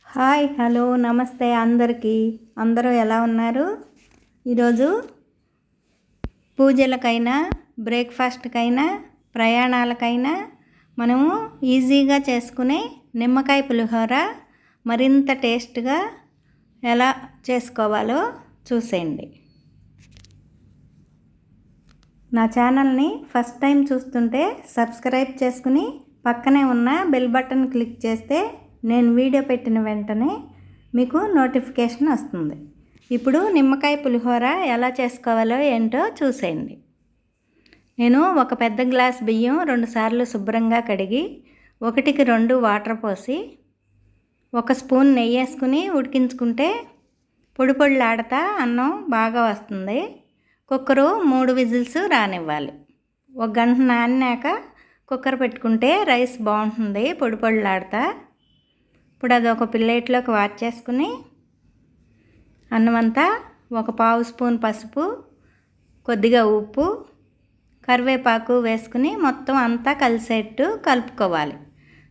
Hi hello నమస్తే అందరికీ. అందరూ ఎలా ఉన్నారు? ఈరోజు పూజలకైనా బ్రేక్ఫాస్ట్కైనా ప్రయాణాలకైనా మనము ఈజీగా చేసుకునే నిమ్మకాయ పులిహోర మరింత టేస్ట్గా ఎలా చేసుకోవాలో చూసేయండి. నా ఛానల్ని ఫస్ట్ టైం చూస్తుంటే సబ్స్క్రైబ్ చేసుకుని పక్కనే ఉన్న బెల్ బటన్ క్లిక్ చేస్తే నేను వీడియో పెట్టిన వెంటనే మీకు నోటిఫికేషన్ వస్తుంది. ఇప్పుడు నిమ్మకాయ పులిహోర ఎలా చేసుకోవాలో ఏంటో చూసేయండి. నేను ఒక పెద్ద గ్లాస్ బియ్యం 2 సార్లు శుభ్రంగా కడిగి 1కి 2 వాటర్ పోసి 1 స్పూన్ నెయ్యి వేసుకుని ఉడికించుకుంటే పొడి పొడిలాడుతా అన్నం బాగా వస్తుంది. Cooker 3 whistles రానివ్వాలి. 1 గంట నానినాక కుక్కర్ పెట్టుకుంటే రైస్ బాగుంటుంది పొడి పొడిలాడుతా. ఇప్పుడు అది ఒక ప్లేట్లోకి వార్చేసుకుని అన్నమంతా 1/2 స్పూన్ పసుపు, కొద్దిగా ఉప్పు, కరివేపాకు వేసుకుని మొత్తం అంతా కలిసేట్టు కలుపుకోవాలి.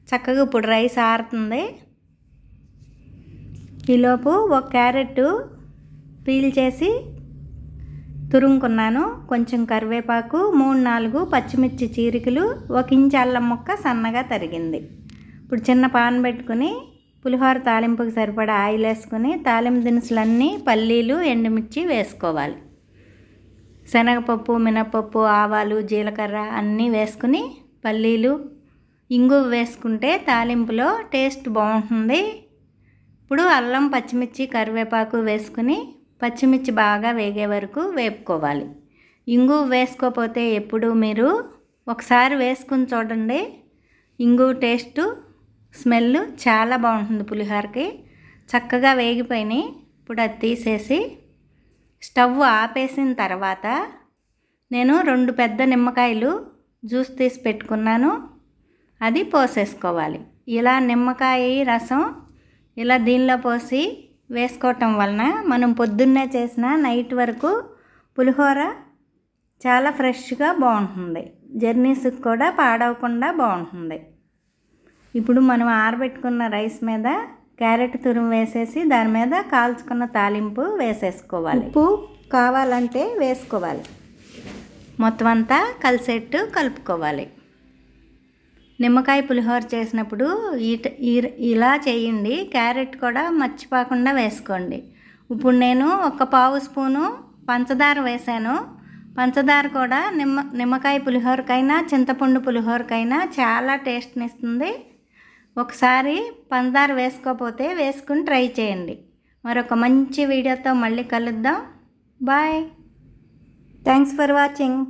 చక్కగా ఇప్పుడు రైస్ ఆరుతుంది. ఈలోపు 1 క్యారెట్ పీల్ చేసి తురుముకున్నాను. కొంచెం కరివేపాకు, 3-4 పచ్చిమిర్చి చీరికలు, 1 ఇంచు అల్లం ముక్క సన్నగా తరిగింది. ఇప్పుడు చిన్న పాన్ పెట్టుకుని పులిహోర తాలింపుకి సరిపడా ఆయిల్ వేసుకుని తాలింపు దినుసులన్నీ పల్లీలు, ఎండుమిర్చి వేసుకోవాలి. శనగపప్పు, మినపప్పు, ఆవాలు, జీలకర్ర అన్నీ వేసుకుని పల్లీలు, ఇంగువ వేసుకుంటే తాలింపులో టేస్ట్ బాగుంటుంది. ఇప్పుడు అల్లం, పచ్చిమిర్చి, కరివేపాకు వేసుకుని పచ్చిమిర్చి బాగా వేగే వరకు వేపుకోవాలి. ఇంగువ వేసుకోకపోతే ఎప్పుడు మీరు ఒకసారి వేసుకుని చూడండి. ఇంగువ టేస్టు స్మెల్ చాలా బాగుంటుంది పులిహోరకి. చక్కగా వేగిపోయినాయి. ఇప్పుడు అది తీసేసి స్టవ్ ఆపేసిన తర్వాత నేను 2 పెద్ద నిమ్మకాయలు జ్యూస్ తీసి పెట్టుకున్నాను. అది పోసేసుకోవాలి. ఇలా నిమ్మకాయ రసం ఇలా దీనిలో పోసి వేసుకోవటం వలన మనం పొద్దున్నే చేసిన నైట్ వరకు పులిహోర చాలా ఫ్రెష్గా బాగుంటుంది. జర్నీస్కి కూడా పాడవకుండా బాగుంటుంది. ఇప్పుడు మనం ఆరబెట్టుకున్న రైస్ మీద క్యారెట్ తురుము వేసేసి దాని మీద కాల్చుకున్న తాలింపు వేసేసుకోవాలి. ఉప్పు కావాలంటే వేసుకోవాలి. మొత్తం అంతా కలిసేట్టు కలుపుకోవాలి. నిమ్మకాయ పులిహోర చేసినప్పుడు ఇలా చేయండి. క్యారెట్ కూడా మర్చిపోకుండా వేసుకోండి. ఇప్పుడు నేను 1/4 స్పూను పంచదార వేసాను. పంచదార కూడా నిమ్మకాయ పులిహోరకైనా చింతపండు పులిహోరకైనా చాలా టేస్ట్ని ఇస్తుంది. ఒకసారి పంచదార వేసుకోకపోతే వేసుకుని ట్రై చేయండి. మరొక మంచి వీడియోతో మళ్ళీ కలుద్దాం. బాయ్. Thanks for watching.